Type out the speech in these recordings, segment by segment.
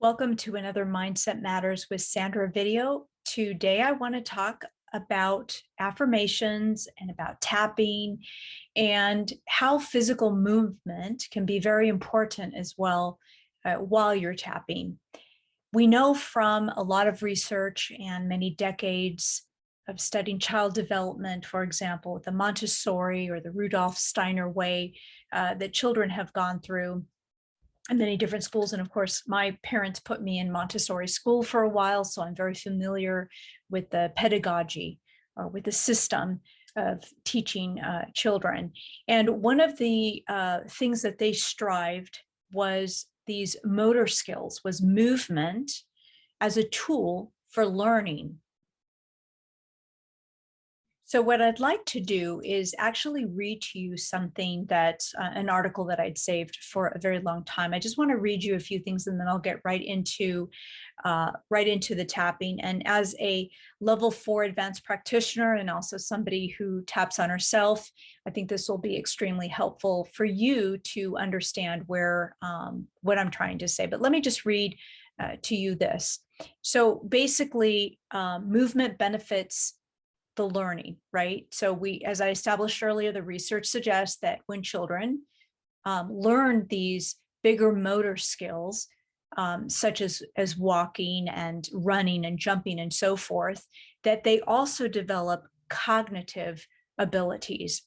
Welcome to another Mindset Matters with Sandra video. Today, I want to talk about affirmations and about tapping and how physical movement can be very important as well while you're tapping. We know from a lot of research and many decades of studying child development, for example, with the Montessori or the Rudolf Steiner way that children have gone through in many different schools. And of course, my parents put me in Montessori school for a while, so I'm very familiar with the pedagogy or with the system of teaching children. And one of the things that they strived was these motor skills, was movement as a tool for learning. So what I'd like to do is actually read to you something that an article that I'd saved for a very long time. I just want to read you a few things and then I'll get right into the tapping. And as a level 4 advanced practitioner and also somebody who taps on herself, I think this will be extremely helpful for you to understand where what I'm trying to say. But let me just read to you this. So basically, movement benefits the learning, right? So as I established earlier, the research suggests that when children learn these bigger motor skills, such as walking and running and jumping and so forth, that they also develop cognitive abilities.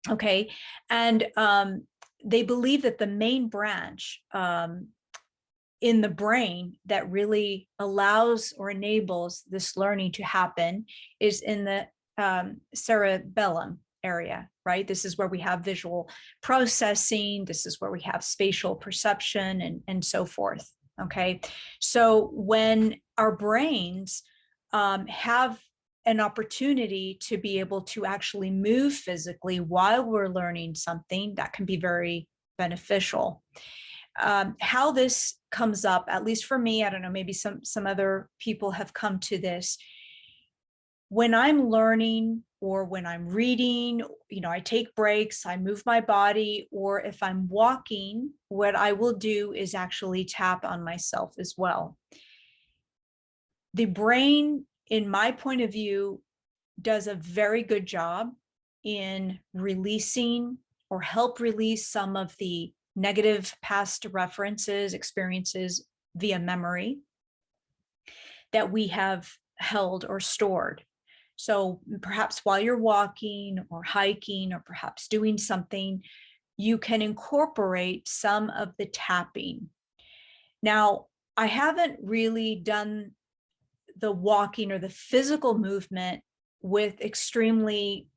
Okay, and they believe that the main branch in the brain that really allows or enables this learning to happen is in the cerebellum area, right? This is where we have visual processing. This is where we have spatial perception and so forth. Okay, so when our brains have an opportunity to be able to actually move physically while we're learning something, that can be very beneficial. How this comes up, at least for me, I don't know, maybe some other people have come to this. When I'm learning or when I'm reading, I take breaks, I move my body, or if I'm walking, what I will do is actually tap on myself as well. The brain, in my point of view, does a very good job in releasing or help release some of the negative past references, experiences via memory that we have held or stored. So perhaps while you're walking or hiking or perhaps doing something, you can incorporate some of the tapping. Now, I haven't really done the walking or the physical movement with extremely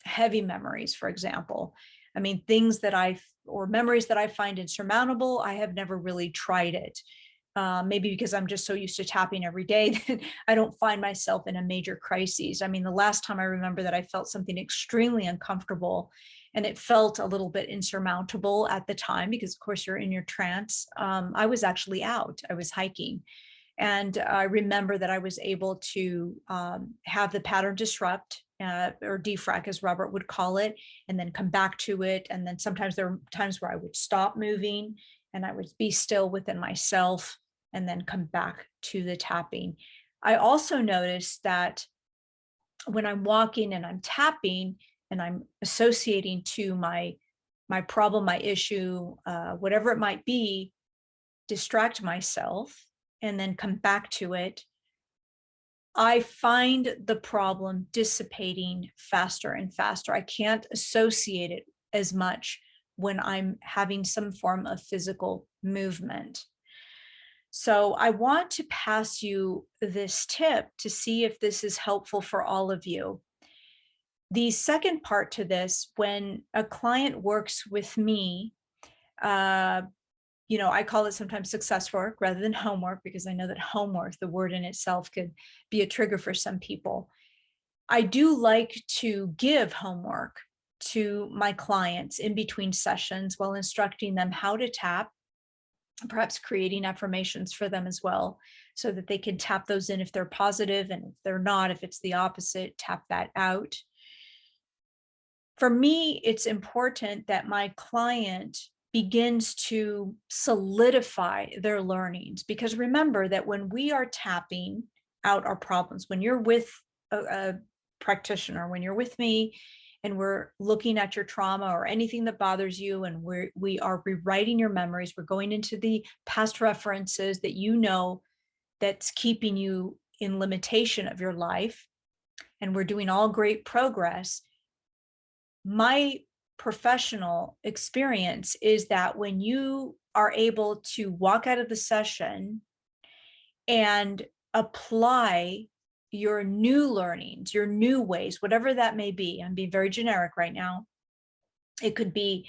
heavy memories, for example. I mean, things that or memories that I find insurmountable, I have never really tried it. Maybe because I'm just so used to tapping every day that I don't find myself in a major crisis. I mean, the last time I remember that I felt something extremely uncomfortable and it felt a little bit insurmountable at the time, because of course you're in your trance. I was actually out, I was hiking. And I remember that I was able to have the pattern disrupt or defrag, as Robert would call it, and then come back to it. And then sometimes there were times where I would stop moving and I would be still within myself and then come back to the tapping. I also noticed that when I'm walking and I'm tapping and I'm associating to my problem, my issue, whatever it might be, distract myself and then come back to it, I find the problem dissipating faster and faster. I can't associate it as much when I'm having some form of physical movement. So I want to pass you this tip to see if this is helpful for all of you. The second part to this, when a client works with me, I call it sometimes success work rather than homework, because I know that homework, the word in itself, could be a trigger for some people. I do like to give homework to my clients in between sessions while instructing them how to tap, perhaps creating affirmations for them as well, so that they can tap those in if they're positive, and if they're not, if it's the opposite, tap that out. For me, it's important that my client begins to solidify their learnings. Because remember that when we are tapping out our problems, when you're with a practitioner, when you're with me and we're looking at your trauma or anything that bothers you, and we are rewriting your memories, we're going into the past references that you know that's keeping you in limitation of your life, and we're doing all great progress. My professional experience is that when you are able to walk out of the session and apply your new learnings, your new ways, whatever that may be, I'm being very generic right now. It could be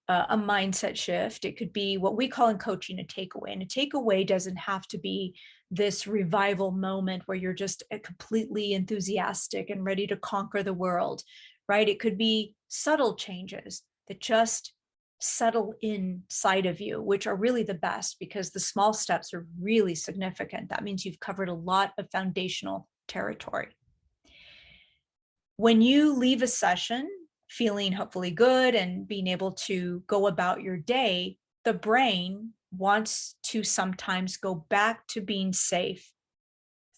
a mindset shift. It could be what we call in coaching a takeaway. And a takeaway doesn't have to be this revival moment where you're just completely enthusiastic and ready to conquer the world, right? It could be subtle changes that just settle inside of you, which are really the best because the small steps are really significant. That means you've covered a lot of foundational territory. When you leave a session feeling hopefully good and being able to go about your day, the brain wants to sometimes go back to being safe,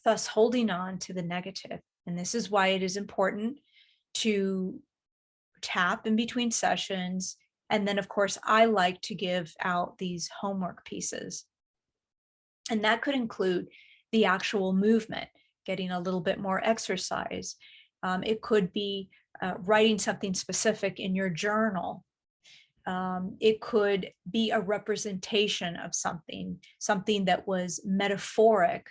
thus holding on to the negative. And this is why it is important to tap in between sessions. And then, of course, I like to give out these homework pieces. And that could include the actual movement, getting a little bit more exercise. It could be writing something specific in your journal. It could be a representation of something that was metaphoric,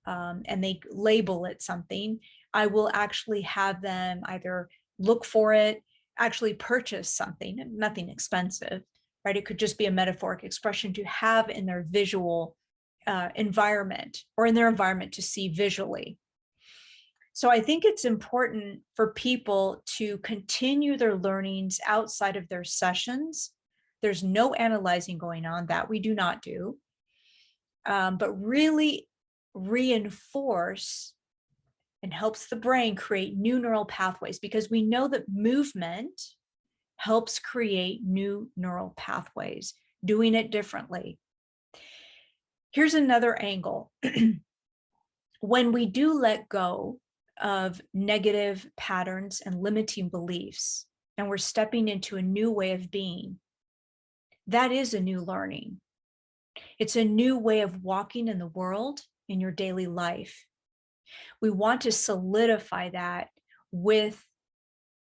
and they label it something. I will actually have them either look for it, actually purchase something, nothing expensive, right? It could just be a metaphoric expression to have in their visual environment, or in their environment to see visually. So I think it's important for people to continue their learnings outside of their sessions. There's no analyzing going on, that we do not do, but really reinforce and helps the brain create new neural pathways, because we know that movement helps create new neural pathways, doing it differently. Here's another angle. When we do let go of negative patterns and limiting beliefs, and we're stepping into a new way of being, that is a new learning. It's a new way of walking in the world, in your daily life. We want to solidify that with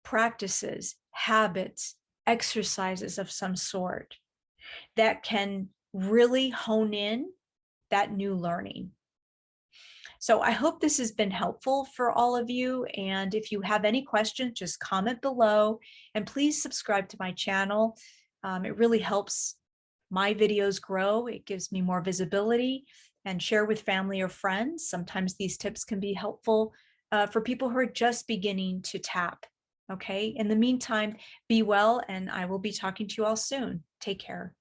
practices, habits, exercises of some sort that can really hone in that new learning. So I hope this has been helpful for all of you. And if you have any questions, just comment below, and please subscribe to my channel. It really helps my videos grow. It gives me more visibility, and share with family or friends. Sometimes these tips can be helpful for people who are just beginning to tap. Okay. In the meantime, be well, and I will be talking to you all soon. Take care.